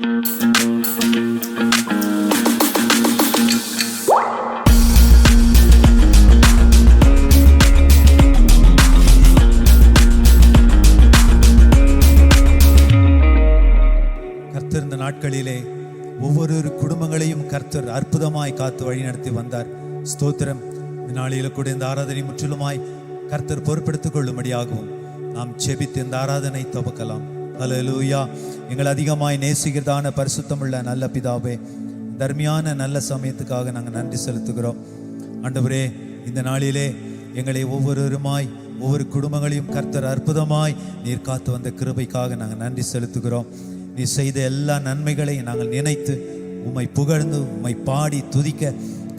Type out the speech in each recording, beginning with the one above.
கர்த்தர் இந்த நாட்களிலே ஒவ்வொரு குடும்பங்களையும் கர்த்தர் அற்புதமாய் காத்து வழி நடத்தி வந்தார். ஸ்தோத்திரம். இந்த நாளில கூட இந்த ஆராதனை முற்றிலுமாய் கர்த்தர் பொறுப்பெடுத்துக் கொள்ளும்படியாகவும் நாம் செபித்து இந்த ஆராதனை துவக்கலாம். அல்லேலூயா. எங்கள் அதிகமாய் நேசிக்கிறதான பரிசுத்தமுள்ள நல்ல பிதாவே, தர்மியான நல்ல சமயத்துக்காக நாங்கள் நன்றி செலுத்துகிறோம். ஆண்டவரே, இந்த நாளிலே எங்களை ஒவ்வொரு குடும்பங்களையும் கர்த்தர் அற்புதமாய் நீர் காத்து வந்த கிருபைக்காக நாங்கள் நன்றி செலுத்துகிறோம். நீ செய்த எல்லா நன்மைகளையும் நாங்கள் நினைத்து உம்மை புகழ்ந்து உம்மை பாடி துதிக்க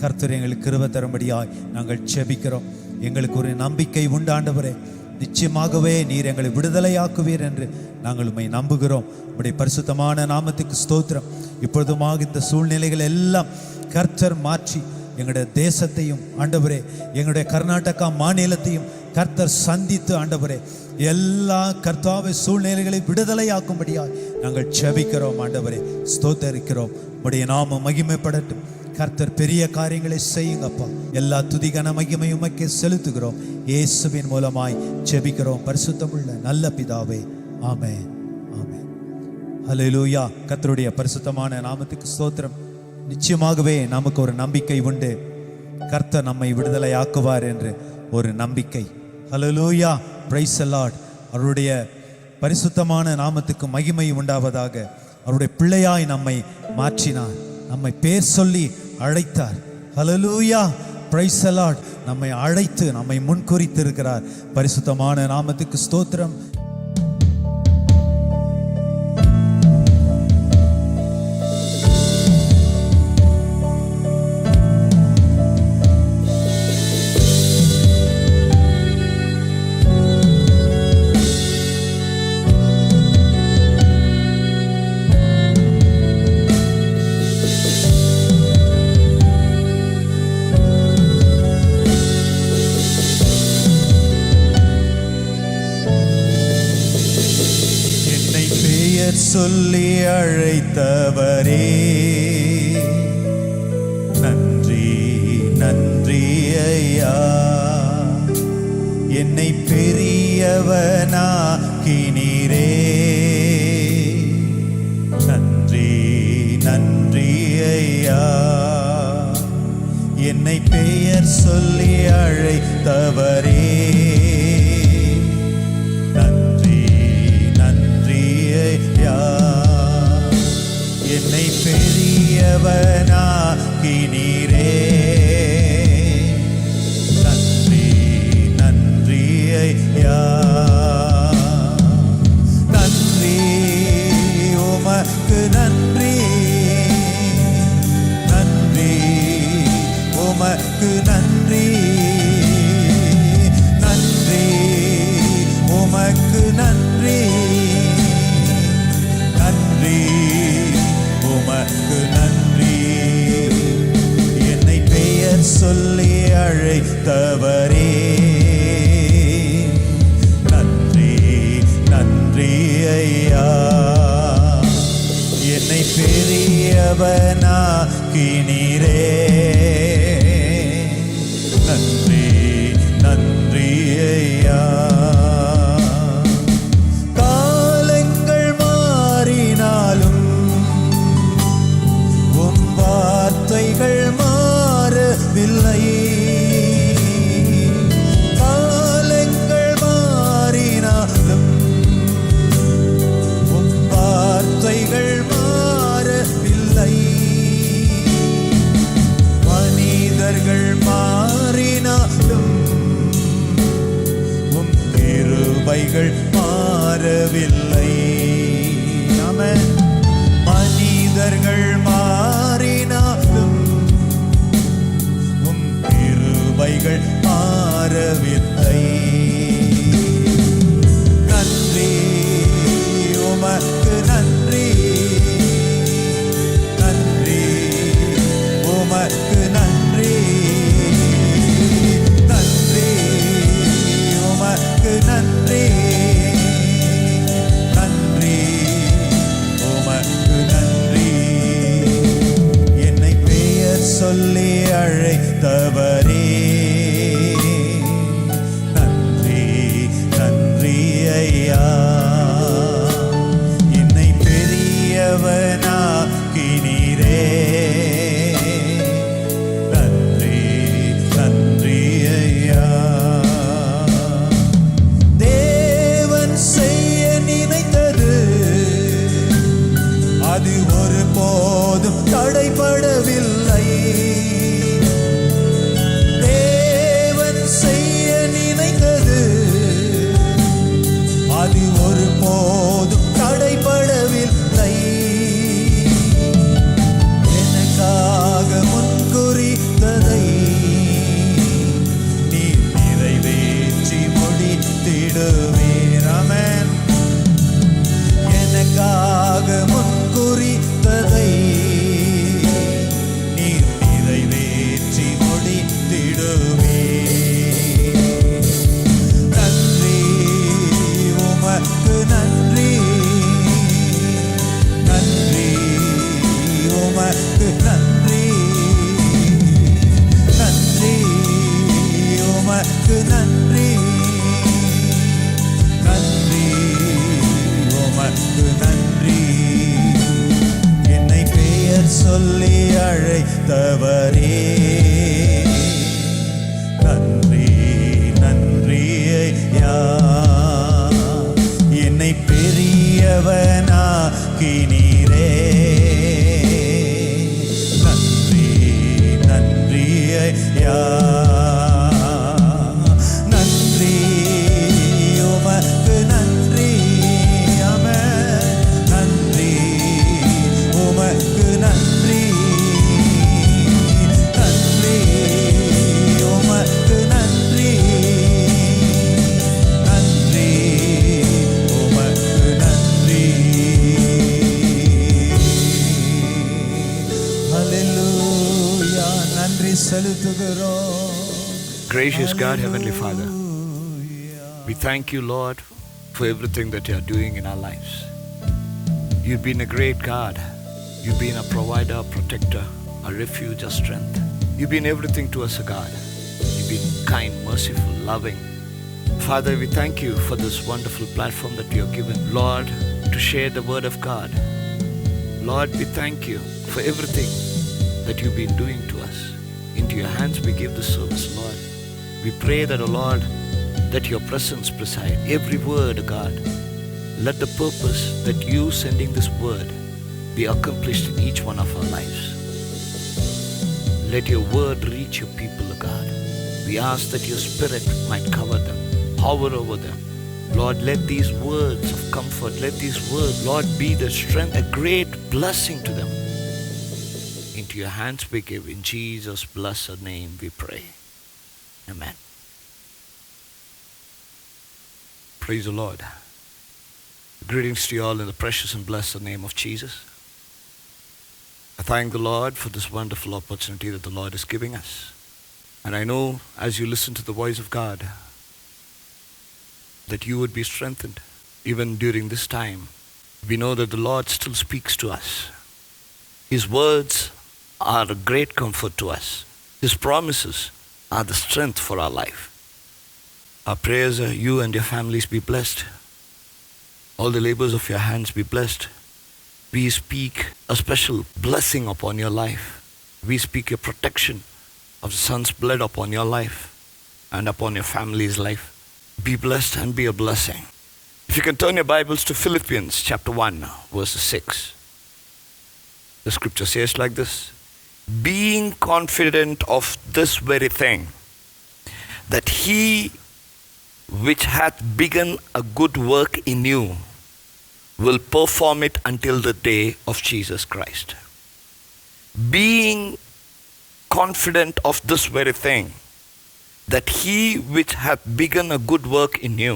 கர்த்தர் எங்களுக்கு கிருபை தரும்படியாய் நாங்கள் செபிக்கிறோம். எங்களுக்கு ஒரு நம்பிக்கை உண்டு ஆண்டவரே, நிச்சயமாகவே நீர் எங்களை விடுதலையாக்குவீர் என்று நாங்கள் உம்மை நம்புகிறோம். உம்முடைய பரிசுத்தமான நாமத்துக்கு ஸ்தோத்திரம். இப்பொழுதுமாக இந்த சூழ்நிலைகள் எல்லாம் கர்த்தர் மாற்றி எங்களுடைய தேசத்தையும் ஆண்டவரே, எங்களுடைய கர்நாடகா மாநிலத்தையும் கர்த்தர் சந்தித்து ஆண்டவரே எல்லா கர்த்தாவை சூழ்நிலைகளை விடுதலையாக்கும்படியாய் நாங்கள் செபிக்கிறோம். ஆண்டவரே ஸ்தோத்தரிக்கிறோம். உடைய நாமம் மகிமைப்படட்டும். கர்த்தர் பெரிய காரியங்களை செய்யுங்கப்பா. எல்லா துதிகன மகிமையும் உமக்கே செலுத்துகிறோம். இயேசுவின் மூலமாய் செபிக்கிறோம் பரிசுத்தமுள்ள நல்ல பிதாவே, ஆமென், ஆமென். ஹல்லேலூயா. கர்த்தருடைய பரிசுத்தமான நாமத்துக்கு ஸ்தோத்திரம். நிச்சயமாகவே நமக்கு ஒரு நம்பிக்கை உண்டு. கர்த்தர் நம்மை விடுதலையாக்குவார் என்று ஒரு நம்பிக்கை. ஹல்லேலூயா. Praise the Lord. அவருடைய பரிசுத்தமான நாமத்துக்கு மகிமை உண்டாவதாக. அவருடைய பிள்ளையாய் நம்மை மாற்றினார், நம்மை பேர் சொல்லி அழைத்தார். ஹல்லேலூயா. Praise the Lord. நம்மை அழைத்து நம்மை முன்குறித்து இருக்கிறார். பரிசுத்தமான நாமத்துக்கு ஸ்தோத்திரம். சொல்லி அழைத்தவரே, நன்றி நன்றி ஐயா. என்னை பெரியவனாக்கினீரே, நன்றி நன்றி ஐயா. என்னை பெயர் சொல்லி அழைத்தவரே, என்னை பெரியவனாக்கினீரே, நன்றி நன்றி ஐயா. நன்றி உமக்கு நன்றி, நன்றி உமக்கு நன்றி, நன்றி உமக்கு நன்றி, நன்றி உமக்கு நன்றி. என்னை பெயர் சொல்லி அழைத்தவரே, நன்றி நன்றி ஐயா. என்னை பெரியவனாக்கினீரே, நன்றி நன்றி ஐயா. காலங்கள் மாறினாலும் வார்த்தைகள் மாறவில்லை. காலங்கள் மாறினாலும் வார்த்தைகள் மாறவில்லை. மனிதர் பெரியவனாக்கினீரே. நன்றி நன்றி ஐயா. தேவன் செய்ய நினைத்தது அது ஒருபோதும் தடைபடவில்லை. தேவன் செய்ய நினைத்தது அது ஒருபோதும் தடைபடவில்லை. எனக்காக முன்குறித்ததை நீ நிறைவேற்றி முடித்திடுவீர். ஆமென். எனக்காக முன்குறித்ததை நீ நிறைவேற்றி முடித்திடுவீர். நன்றி உமக்கு நன்றி. நன்றி உமக்கு நன்றி. நன்றி உமக்கு நன்றி. நன்றி உமக்கு நன்றி. என்னை பெயர் சொல்லி அழைத்தவரே நன்றி நன்றி ஐயா. என்னை பெரியவனாக்கினீரே. நன்றி நன்றி ஐயா. நன்றி உமக்கு நன்றி. ஆமென். நன்றி உமக்கு நன்றி. நன்றி உமக்கு நன்றி. நன்றி உமக்கு நன்றி. ஹல்லேலூயா. நன்றி செலுத்துகிறோம். Gracious God, Heavenly Father, we thank you, Lord, for everything that you are doing in our lives. You've been a great God. You've been a provider, a protector, a refuge, a strength. You've been everything to us, God. You've been kind, merciful, loving. Father, we thank you for this wonderful platform that you have given, Lord, to share the word of God. Lord, we thank you for everything that you've been doing to us. Into your hands we give this service, Lord. We pray that, O Lord, that your presence preside. Every word, God, let the purpose that you sending this word be accomplished in each one of our lives. Let your word reach your people, O God. We ask that your spirit might cover them, hover over them. Lord, let these words of comfort, let these words, Lord, be the strength, a great blessing to them. Into your hands we give. In Jesus' blessed name we pray. Amen. Praise the Lord. Greetings to you all in the precious and blessed name of Jesus. I thank the Lord for this wonderful opportunity that the Lord is giving us. And I know as you listen to the voice of God that you would be strengthened even during this time. We know that the Lord still speaks to us. His words are a great comfort to us. His promises are the strength for our life. Our prayers are you and your families be blessed. All the labors of your hands be blessed. We speak a special blessing upon your life. We speak your protection of the Son's blood upon your life and upon your family's life. Be blessed and be a blessing. If you can turn your Bibles to Philippians chapter 1, verse 6. The scripture says like this: being confident of this very thing, that he which hath begun a good work in you will perform it until the day of Jesus Christ. Being confident of this very thing, that he which hath begun a good work in you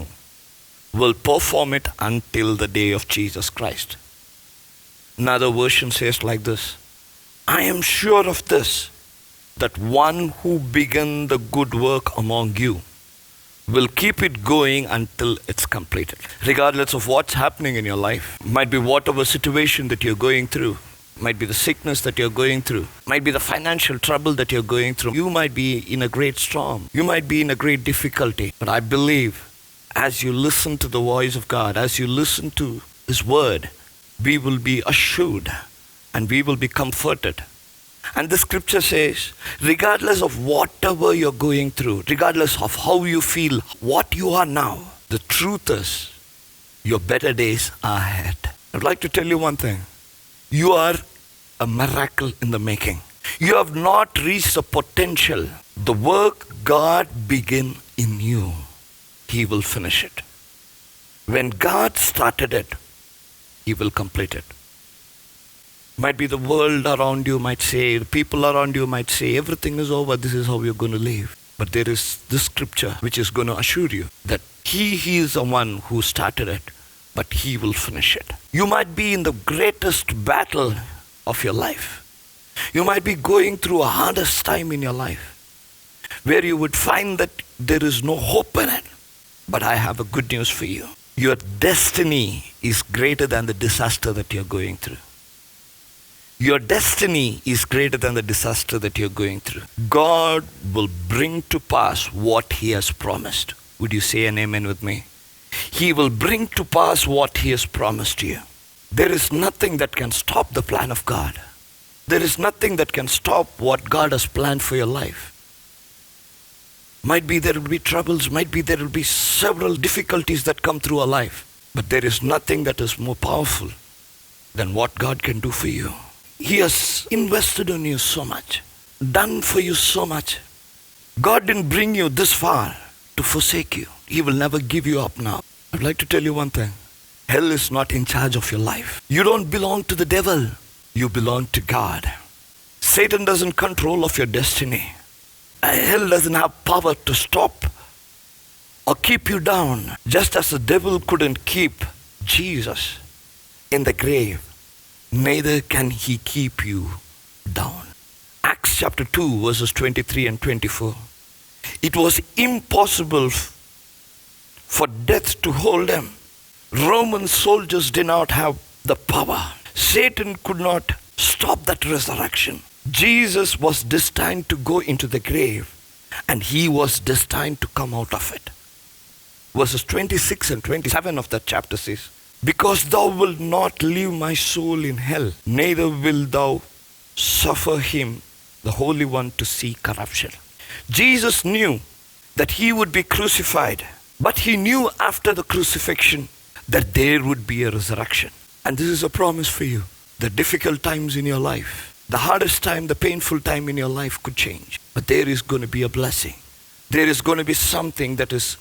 will perform it until the day of Jesus Christ. Another version says like this: I am sure of this, that one who began the good work among you will keep it going until it's completed. Regardless of what's happening in your life, might be whatever situation that you're going through, might be the sickness that you're going through, might be the financial trouble that you're going through, you might be in a great storm, you might be in a great difficulty. But I believe as you listen to the voice of God, as you listen to His word, we will be assured and we will be comforted. And the scripture says, regardless of whatever you're going through, regardless of how you feel, what you are now, the truth is, your better days are ahead. I'd like to tell you one thing. You are a miracle in the making. You have not reached the potential. The work God began in you, He will finish it. When God started it, He will complete it. Might be the world around you might say, the people around you might say, everything is over, this is how you're going to live. But there is this scripture which is going to assure you that He is the one who started it, but He will finish it. You might be in the greatest battle of your life. You might be going through a hardest time in your life, where you would find that there is no hope in it. But I have a good news for you. Your destiny is greater than the disaster that you're going through. Your destiny is greater than the disaster that you're going through. God will bring to pass what He has promised. Would you say an amen with me? He will bring to pass what He has promised you. There is nothing that can stop the plan of God. There is nothing that can stop what God has planned for your life. Might be there will be troubles, might be there will be several difficulties that come through our life. But there is nothing that is more powerful than what God can do for you. He has invested in you so much, done for you so much. God didn't bring you this far to forsake you. He will never give you up now. I'd like to tell you one thing. Hell is not in charge of your life. You don't belong to the devil. You belong to God. Satan doesn't control of your destiny. Hell doesn't have power to stop or keep you down. Just as the devil couldn't keep Jesus in the grave, neither can he keep you down. Acts chapter 2 verses 23 and 24. It was impossible for death to hold them. Roman soldiers did not have the power. Satan could not stop that resurrection. Jesus was destined to go into the grave, and He was destined to come out of it. Verses 26 and 27 of that chapter says, because thou wilt not leave my soul in hell, neither wilt thou suffer him, the Holy One, to see corruption. Jesus knew that He would be crucified, but He knew after the crucifixion that there would be a resurrection. And this is a promise for you. The difficult times in your life, the hardest time, the painful time in your life could change. But there is going to be a blessing. There is going to be something that is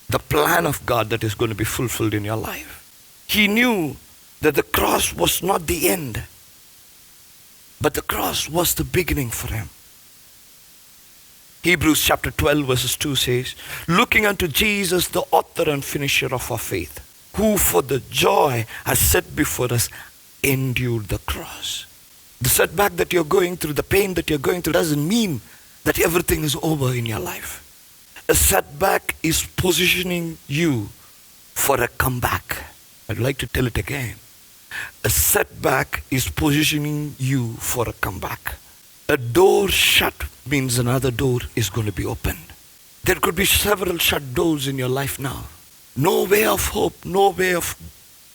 the plan of God that is going to be fulfilled in your life. He knew that the cross was not the end, but the cross was the beginning for Him. Hebrews chapter 12 verses 2 says, looking unto Jesus, the author and finisher of our faith, who for the joy has set before us endured the cross. The setback that you're going through, the pain that you're going through, doesn't mean that everything is over in your life. A setback is positioning you for a comeback. I'd like to tell it again. A setback is positioning you for a comeback. A door shut means another door is going to be opened. There could be several shut doors in your life now. No way of hope, no way of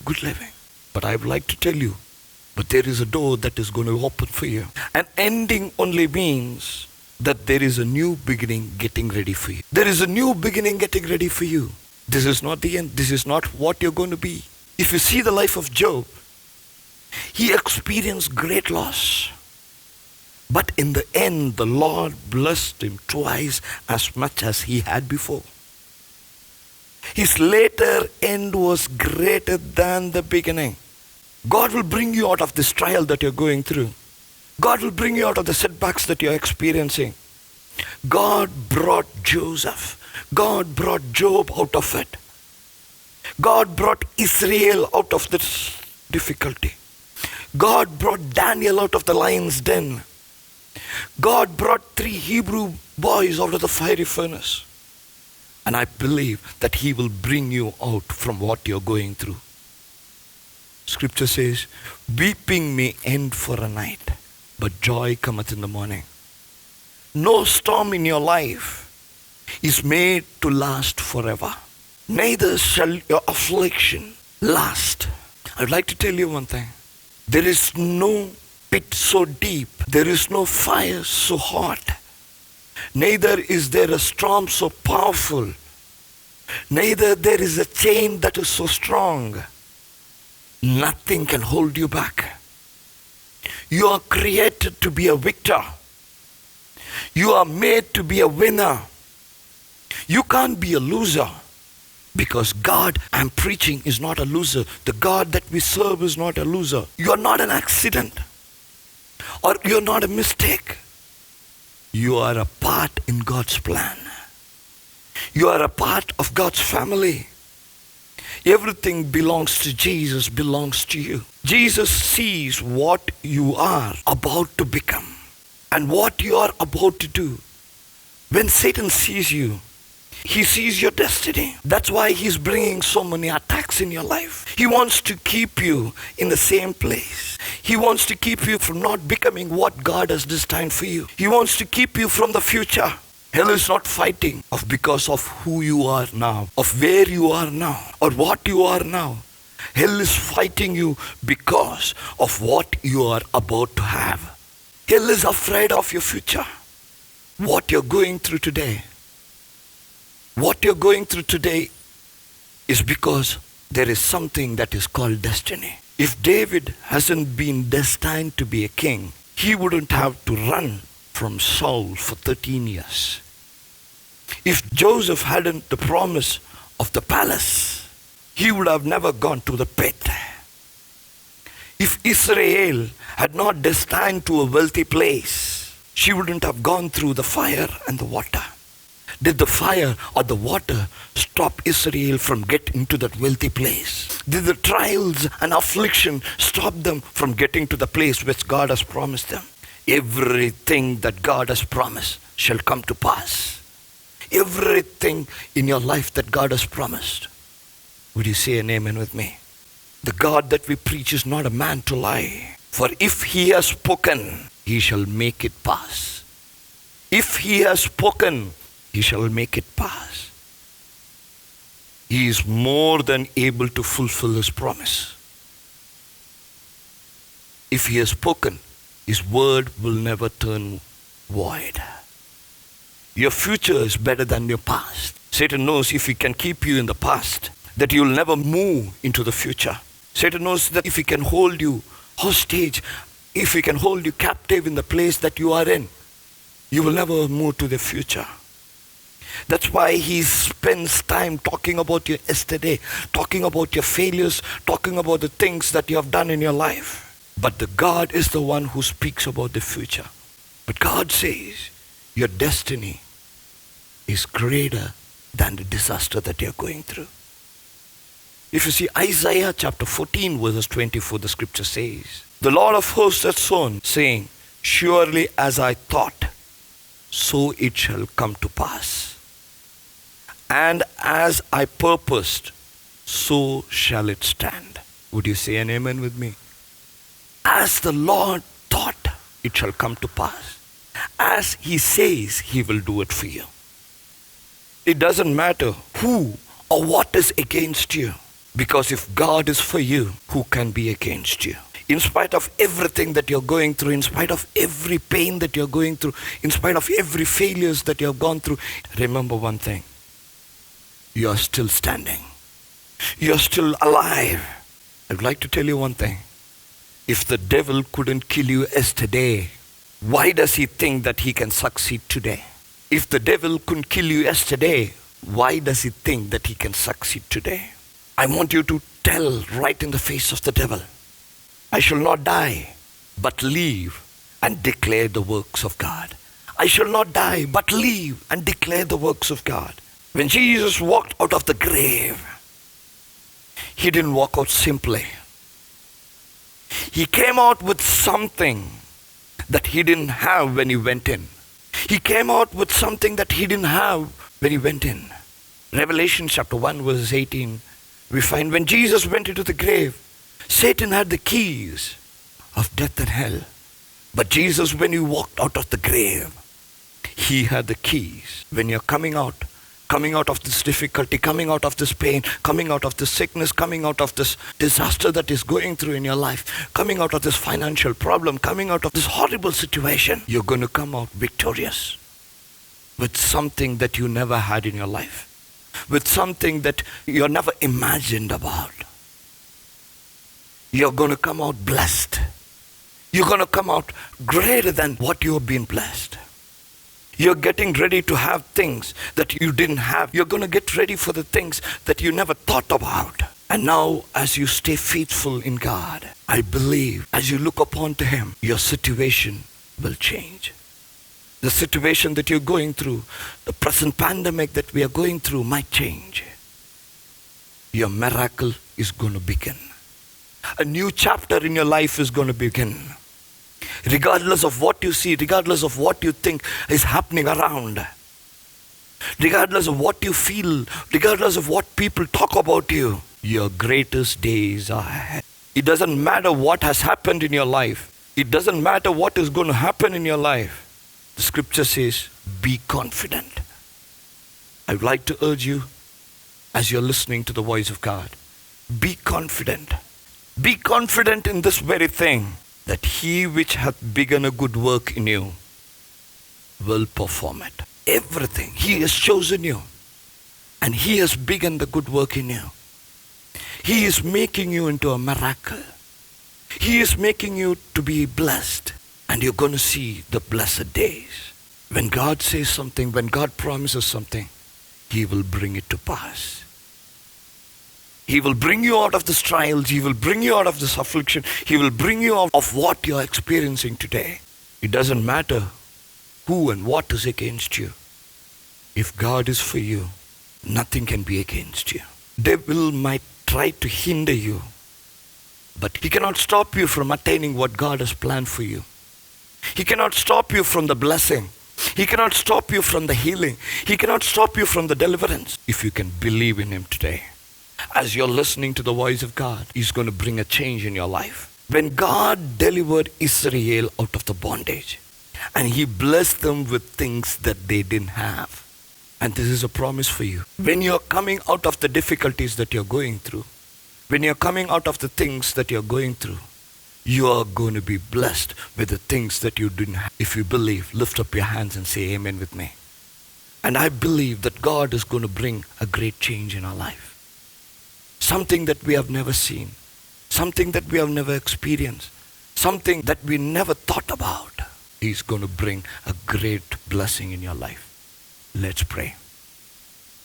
good living. But I would like to tell you, but there is a door that is going to open for you. An ending only means that there is a new beginning getting ready for you. There is a new beginning getting ready for you. This is not the end. This is not what you're going to be. If you see the life of Job, he experienced great loss. But in the end, the Lord blessed him twice as much as he had before. His later end was greater than the beginning. God will bring you out of this trial that you're going through. God will bring you out of the setbacks that you're experiencing. God brought Joseph. God brought Job out of it. God brought Israel out of this difficulty. God brought Daniel out of the lion's den. God brought 3 Hebrew boys out of the fiery furnace. And I believe that He will bring you out from what you're going through. Scripture says, weeping may end for a night, but joy cometh in the morning. No storm in your life is made to last forever. Neither shall your affliction last. I'd like to tell you one thing. There is no pit so deep, there is no fire so hot, neither is there a storm so powerful, neither there is a chain that is so strong. Nothing can hold you back. You are created to be a victor. You are made to be a winner. You can't be a loser, because God I'm preaching is not a loser. The God that we serve is not a loser. You are not an accident, or you're not a mistake. You are a part in God's plan. You are a part of God's family. Everything belongs to Jesus, belongs to you. Jesus sees what you are about to become and what you are about to do. When Satan sees you, he sees your destiny. That's why he's bringing so many attacks in your life. He wants to keep you in the same place. He wants to keep you from not becoming what God has destined for you. He wants to keep you from the future. Hell is not fighting because of who you are now, of where you are now, or what you are now. Hell is fighting you because of what you are about to have. Hell is afraid of your future. What you're going through today. What you're going through today is because there is something that is called destiny. If David hasn't been destined to be a king, he wouldn't have to run from Saul for 13 years. If Joseph hadn't the promise of the palace, he would have never gone to the pit. If Israel had not destined to a wealthy place, she wouldn't have gone through the fire and the water. Did the fire or the water stop Israel from getting to that wealthy place? Did the trials and affliction stop them from getting to the place which God has promised them? Everything that God has promised shall come to pass. Everything in your life that God has promised. Would you say an amen with me? The God that we preach is not a man to lie. For if he has spoken, he shall make it pass. If he has spoken, he shall make it pass. He is more than able to fulfill his promise. If he has spoken, his word will never turn void. Your future is better than your past. Satan knows if he can keep you in the past, that you will never move into the future. Satan knows that if he can hold you hostage, if he can hold you captive in the place that you are in, you will never move to the future. That's why he spends time talking about your yesterday, talking about your failures, talking about the things that you have done in your life. But the God is the one who speaks about the future. But God says, your destiny is greater than the disaster that you're going through. If you see Isaiah chapter 14 verses 24, the scripture says, the Lord of hosts has sworn, saying, surely as I thought, so it shall come to pass. And as I purposed, so shall it stand. Would you say an amen with me? As the Lord thought, it shall come to pass. As he says, he will do it for you. It doesn't matter who or what is against you. Because if God is for you, who can be against you? In spite of everything that you're going through, in spite of every pain that you're going through, in spite of every failures that you have gone through, remember one thing. You are still standing. You are still alive. I'd like to tell you one thing. If the devil couldn't kill you yesterday, why does he think that he can succeed today? If the devil couldn't kill you yesterday, why does he think that he can succeed today? I want you to tell right in the face of the devil, I shall not die, but live and declare the works of God. I shall not die, but live and declare the works of God. When Jesus walked out of the grave, he didn't walk out simply. He came out with something that he didn't have when he went in. He came out with something that he didn't have when he went in. Revelation chapter 1 verse 18, we find when Jesus went into the grave, Satan had the keys of death and hell. But Jesus, when he walked out of the grave, he had the keys. When you're coming out coming out of this difficulty, coming out of this pain, coming out of this sickness, coming out of this disaster that is going through in your life, coming out of this financial problem, coming out of this horrible situation, you're going to come out victorious with something that you never had in your life, with something that you never imagined about. You're going to come out blessed. You're going to come out greater than what you have been blessed. You're getting ready to have things that you didn't have. You're going to get ready for the things that you never thought about. And now, as you stay faithful in God, I believe as you look upon to Him, your situation will change. The situation that you're going through, the present pandemic that we are going through might change. Your miracle is going to begin. A new chapter in your life is going to begin. Regardless of what you see, regardless of what you think is happening around, regardless of what you feel, regardless of what people talk about you, your greatest days are ahead. It doesn't matter what has happened in your life. It doesn't matter what is going to happen in your life. The scripture says, be confident. I would like to urge you, as you're listening to the voice of God, be confident. Be confident in this very thing, that He which hath begun a good work in you will perform it. Everything. He has chosen you. And He has begun the good work in you. He is making you into a miracle. He is making you to be blessed. And you're going to see the blessed days. When God says something, when God promises something, He will bring it to pass. He will bring you out of this trials. He will bring you out of this affliction. He will bring you out of what you are experiencing today. It doesn't matter who and what is against you. If God is for you, nothing can be against you. Devil might try to hinder you, but he cannot stop you from attaining what God has planned for you. He cannot stop you from the blessing. He cannot stop you from the healing. He cannot stop you from the deliverance. If you can believe in Him today. As you're listening to the voice of God, He's going to bring a change in your life. When God delivered Israel out of the bondage, and He blessed them with things that they didn't have. And this is a promise for you. When you're coming out of the difficulties that you're going through, when you're coming out of the things that you're going through, you are going to be blessed with the things that you didn't have. If you believe, lift up your hands and say amen with me. And I believe that God is going to bring a great change in our life. Something that we have never seen. Something that we have never experienced. Something that we never thought about. He's going to bring a great blessing in your life. Let's pray.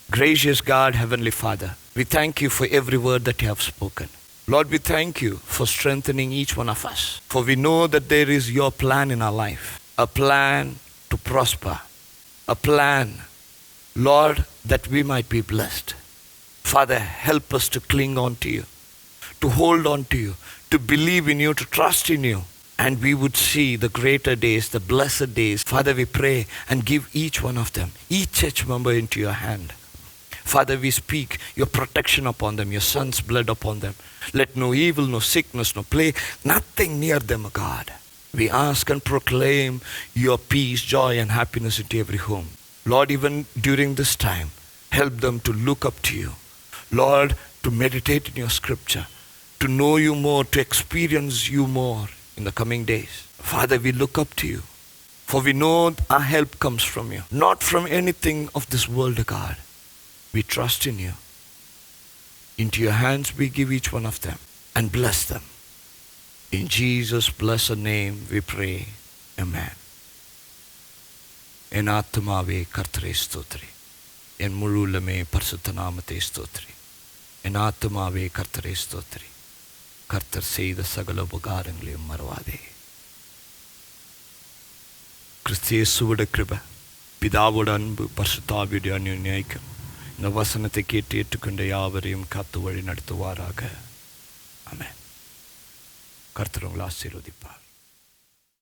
Gracious God, Heavenly Father, we thank You for every word that You have spoken. Lord, we thank You for strengthening each one of us. For we know that there is Your plan in our life. A plan to prosper. A plan, Lord, that we might be blessed. Father, help us to cling on to You, to hold on to You, to believe in You, to trust in You. And we would see the greater days, the blessed days. Father, we pray and give each one of them, each church member into Your hand. Father, we speak Your protection upon them, Your Son's blood upon them. Let no evil, no sickness, no plague, nothing near them, O God. We ask and proclaim Your peace, joy, and happiness into every home. Lord, even during this time, help them to look up to You. Lord, to meditate in Your scripture, to know You more, to experience You more in the coming days. Father, we look up to You, for we know our help comes from You, not from anything of this world, O God. We trust in You. Into Your hands we give each one of them and bless them. In Jesus' blessed name we pray. Amen. En ஆத்துமாவே கர்த்தரை ஸ்தோத்திரி. என் முழு உள்ளமே பரிசுத்த நாமத்தை ஸ்தோத்திரி. என் ஆத்துமாவே கர்த்தரை ஸ்தோத்திரி. கர்த்தர் செய்த சகல உபகாரங்களையும் மறவாதே. கிறிஸ்து இயேசுவோட கிருபை, பிதாவோட அன்பு, பரிசுத்தாவியுடைய அந்யோன்ய ஐக்கியம் இந்த வசனத்தை கேட்டு ஏற்றுக்கொண்ட யாவரையும் காத்து வழி நடத்துவாராக. ஆமென். கர்த்தர் உங்களை ஆசீர்வதிப்பார்.